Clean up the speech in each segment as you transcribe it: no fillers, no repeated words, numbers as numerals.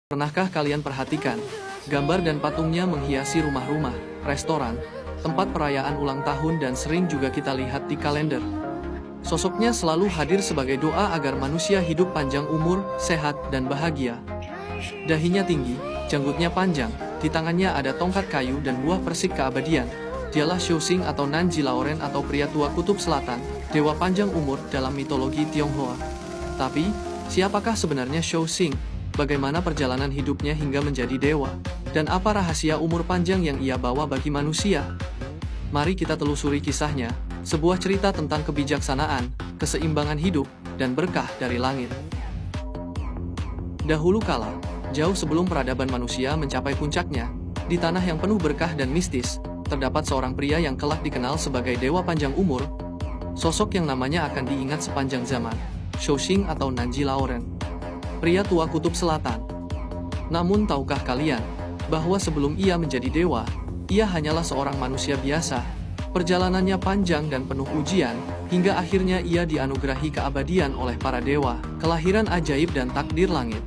Pernahkah kalian perhatikan, gambar dan patungnya menghiasi rumah-rumah, restoran, tempat perayaan ulang tahun dan sering juga kita lihat di kalender. Sosoknya selalu hadir sebagai doa agar manusia hidup panjang umur, sehat, dan bahagia. Dahinya tinggi, janggutnya panjang, di tangannya ada tongkat kayu dan buah persik keabadian. Dialah Shou-Xing atau Nanji Laoren atau pria tua kutub selatan, dewa panjang umur dalam mitologi Tionghoa. Tapi, siapakah sebenarnya Shou-Xing? Bagaimana perjalanan hidupnya hingga menjadi dewa? Dan apa rahasia umur panjang yang ia bawa bagi manusia? Mari kita telusuri kisahnya, sebuah cerita tentang kebijaksanaan, keseimbangan hidup, dan berkah dari langit. Dahulu kala, jauh sebelum peradaban manusia mencapai puncaknya, di tanah yang penuh berkah dan mistis, terdapat seorang pria yang kelak dikenal sebagai dewa panjang umur. Sosok yang namanya akan diingat sepanjang zaman, Shou-Xing atau Nanji Laoren. Pria tua kutub selatan. Namun tahukah kalian, bahwa sebelum ia menjadi dewa, ia hanyalah seorang manusia biasa. Perjalanannya panjang dan penuh ujian, hingga akhirnya ia dianugerahi keabadian oleh para dewa, kelahiran ajaib dan takdir langit.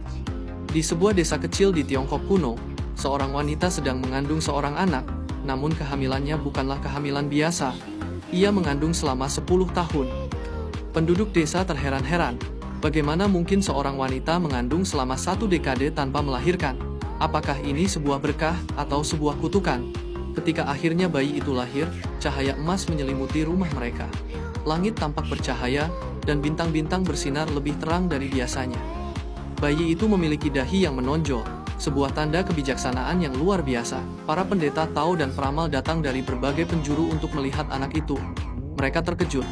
Di sebuah desa kecil di Tiongkok kuno, seorang wanita sedang mengandung seorang anak, namun kehamilannya bukanlah kehamilan biasa. Ia mengandung selama 10 tahun. Penduduk desa terheran-heran. Bagaimana mungkin seorang wanita mengandung selama 1 dekade tanpa melahirkan? Apakah ini sebuah berkah atau sebuah kutukan? Ketika akhirnya bayi itu lahir, cahaya emas menyelimuti rumah mereka. Langit tampak bercahaya, dan bintang-bintang bersinar lebih terang dari biasanya. Bayi itu memiliki dahi yang menonjol, sebuah tanda kebijaksanaan yang luar biasa. Para pendeta Tao dan peramal datang dari berbagai penjuru untuk melihat anak itu. Mereka terkejut,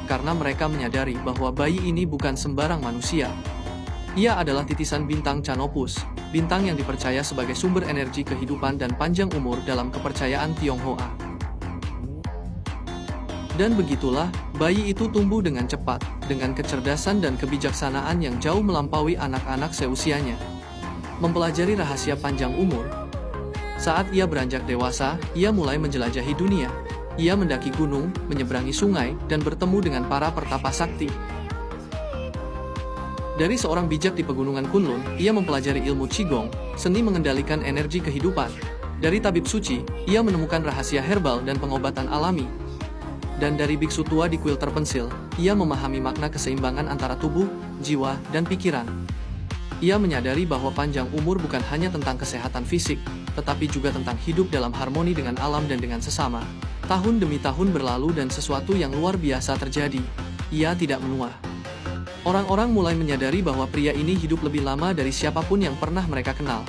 karena mereka menyadari bahwa bayi ini bukan sembarang manusia. Ia adalah titisan bintang Canopus, bintang yang dipercaya sebagai sumber energi kehidupan dan panjang umur dalam kepercayaan Tionghoa. Dan begitulah, bayi itu tumbuh dengan cepat, dengan kecerdasan dan kebijaksanaan yang jauh melampaui anak-anak seusianya. Mempelajari rahasia panjang umur. Saat ia beranjak dewasa, ia mulai menjelajahi dunia. Ia mendaki gunung, menyeberangi sungai, dan bertemu dengan para pertapa sakti. Dari seorang bijak di pegunungan Kunlun, ia mempelajari ilmu Qigong, seni mengendalikan energi kehidupan. Dari tabib suci, ia menemukan rahasia herbal dan pengobatan alami. Dan dari biksu tua di kuil terpencil, ia memahami makna keseimbangan antara tubuh, jiwa, dan pikiran. Ia menyadari bahwa panjang umur bukan hanya tentang kesehatan fisik, tetapi juga tentang hidup dalam harmoni dengan alam dan dengan sesama. Tahun demi tahun berlalu dan sesuatu yang luar biasa terjadi. Ia tidak menua. Orang-orang mulai menyadari bahwa pria ini hidup lebih lama dari siapapun yang pernah mereka kenal.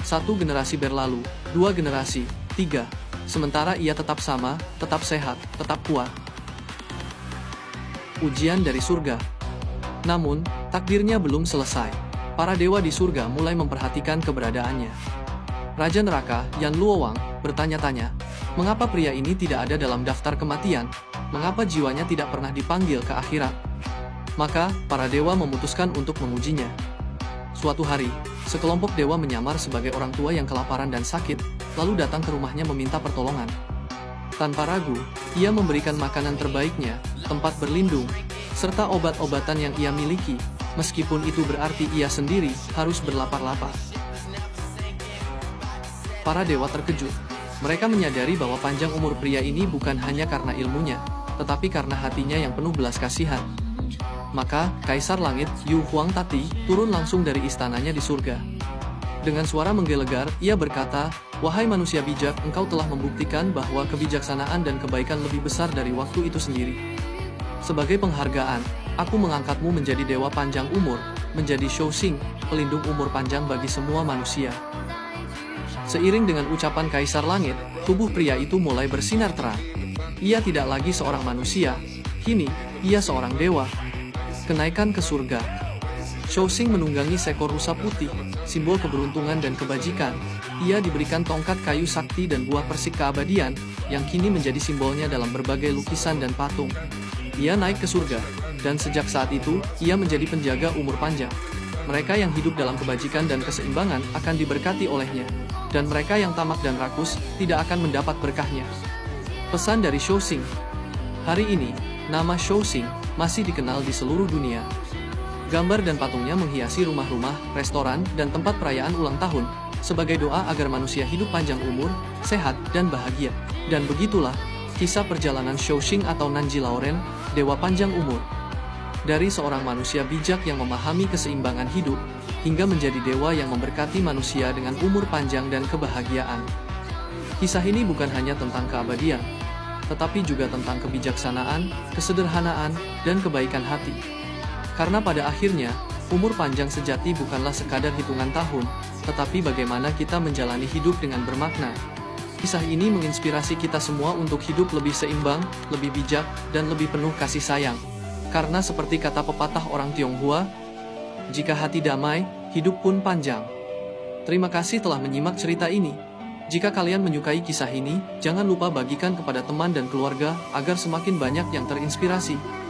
1 generasi berlalu, 2 generasi, 3. Sementara ia tetap sama, tetap sehat, tetap kuat. Ujian dari surga. Namun, takdirnya belum selesai. Para dewa di surga mulai memperhatikan keberadaannya. Raja Neraka, Yan Luowang, bertanya-tanya, mengapa pria ini tidak ada dalam daftar kematian? Mengapa jiwanya tidak pernah dipanggil ke akhirat? Maka, para dewa memutuskan untuk mengujinya. Suatu hari, sekelompok dewa menyamar sebagai orang tua yang kelaparan dan sakit, lalu datang ke rumahnya meminta pertolongan. Tanpa ragu, ia memberikan makanan terbaiknya, tempat berlindung, serta obat-obatan yang ia miliki, meskipun itu berarti ia sendiri harus berlapar-lapar. Para dewa terkejut. Mereka menyadari bahwa panjang umur pria ini bukan hanya karena ilmunya, tetapi karena hatinya yang penuh belas kasihan. Maka, Kaisar Langit, Yu Huangtati, turun langsung dari istananya di surga. Dengan suara menggelegar, ia berkata, "Wahai manusia bijak, engkau telah membuktikan bahwa kebijaksanaan dan kebaikan lebih besar dari waktu itu sendiri. Sebagai penghargaan, aku mengangkatmu menjadi dewa panjang umur, menjadi Shou-Xing, pelindung umur panjang bagi semua manusia." Seiring dengan ucapan Kaisar Langit, tubuh pria itu mulai bersinar terang. Ia tidak lagi seorang manusia, kini, ia seorang dewa. Kenaikan ke surga. Shou-Xing menunggangi seekor rusa putih, simbol keberuntungan dan kebajikan. Ia diberikan tongkat kayu sakti dan buah persik keabadian, yang kini menjadi simbolnya dalam berbagai lukisan dan patung. Ia naik ke surga, dan sejak saat itu, ia menjadi penjaga umur panjang. Mereka yang hidup dalam kebajikan dan keseimbangan akan diberkati olehnya, dan mereka yang tamak dan rakus tidak akan mendapat berkahnya. Pesan dari Shou-Xing. Hari ini, nama Shou-Xing masih dikenal di seluruh dunia. Gambar dan patungnya menghiasi rumah-rumah, restoran, dan tempat perayaan ulang tahun, sebagai doa agar manusia hidup panjang umur, sehat, dan bahagia. Dan begitulah, kisah perjalanan Shouxing atau Nanji Laoren, Dewa Panjang Umur. Dari seorang manusia bijak yang memahami keseimbangan hidup, hingga menjadi dewa yang memberkati manusia dengan umur panjang dan kebahagiaan. Kisah ini bukan hanya tentang keabadian, tetapi juga tentang kebijaksanaan, kesederhanaan, dan kebaikan hati. Karena pada akhirnya, umur panjang sejati bukanlah sekadar hitungan tahun, tetapi bagaimana kita menjalani hidup dengan bermakna. Kisah ini menginspirasi kita semua untuk hidup lebih seimbang, lebih bijak, dan lebih penuh kasih sayang. Karena seperti kata pepatah orang Tionghoa, jika hati damai, hidup pun panjang. Terima kasih telah menyimak cerita ini. Jika kalian menyukai kisah ini, jangan lupa bagikan kepada teman dan keluarga, agar semakin banyak yang terinspirasi.